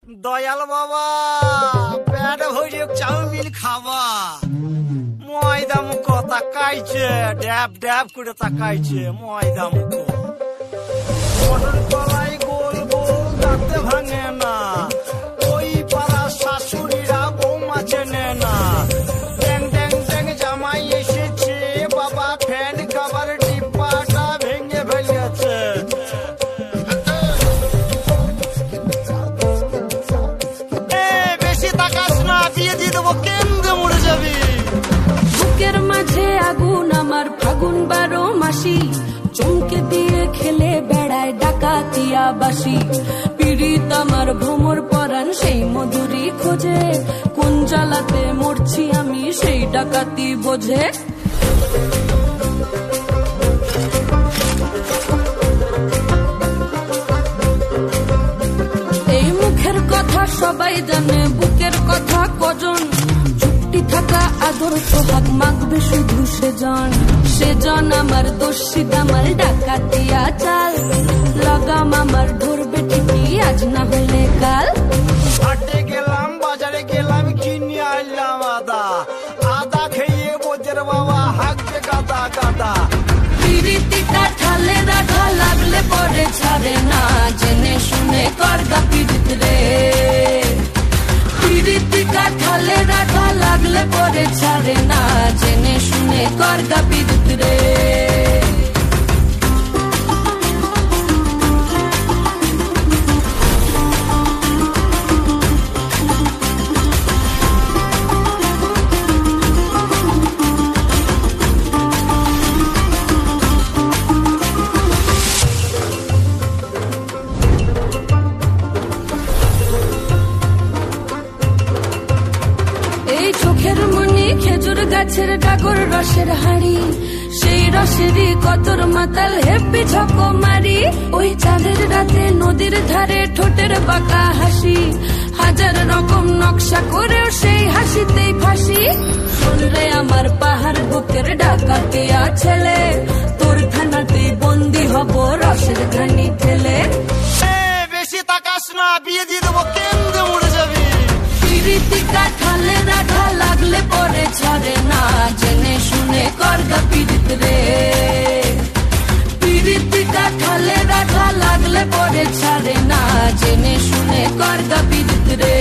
দয়াল বাবা পেট ভরে চাউমিন খাওয়া ময়দা মুখ তাকাইছে ড্যাব ড্যাব করে তাকাইছে ময়দা মুখ মটর কলাই গোল গোল দাঁতে ভাঙে না ওই পাড়া শাশুড়িরা বৌমা চেনে না ট্যাং ট্যাং ট্যাং জামাই এসেছে বাবা ফ্যান খাবার ডিব্বাটা ভেঙে ফেলেছে। বুকের মাঝে আগুন আমার ফাগুন 12 মাসি চমকে দিয়ে খেলে বেড়ায় ডাকাতিয়া বাসি পীড়িত আমার ভ্রমর পরাণ সেই মধুরী খোঁজে কোন জ্বালাতে মরছি আমি সেই ডাকাতি বোঝে। এই মুখের কথা সবাই জানে বুকের কথা কজন থাকা আদর সোহাগ মাগবে শুধু সেজন আমার দোষী আমার ডাকাতিয়া চাল লাগাম আমার ধরবে ঠিকই আজ না হলে কাল। হাটে গেলাম বাজারে গেলাম কিনে আনলাম আদা আদা খেয়ে বোঝের বাবা হাঁকবে গাদা গাদা পিরিতি কাঠালে রাখা লাগলে পরে ছাড়ে না জেনে শুনে করগা পিরিত রে পিরিতি কাঠালে রাখা লাগলে পরে ছাড়ে না জেনে শুনে করগা পিরিত রে। চোখের মনি খেজুর গাছের ডাগর রসের হাড়ি সেই রসেরই কতর মাতাল হেপি ঝকো মারি ওই চাঁদের রাতে নদীর ধারে ঠোঁটের বাঁকা হাসি হাজার রকম নকশা করেও সেই হাসিতেই ফাঁসি। শুনলে আমার পাহাড় বুকের ডাকাতিয়া ছেলে তোর থানাতেই বন্দি হব রসের ঘানি ঠেলে। বেশি তাকাস না বিয়ে দিয়ে দেবো কেন্দ্রে মরে যাবি পিরিতি কাঠালে রাখা লাগলে পরে ছাড়ে না জেনে শুনে করগা পিরিত রে পিরিতি কাঠালে রাখা লাগলে পরে ছাড়ে না জেনে শুনে করগা পিরিত রে।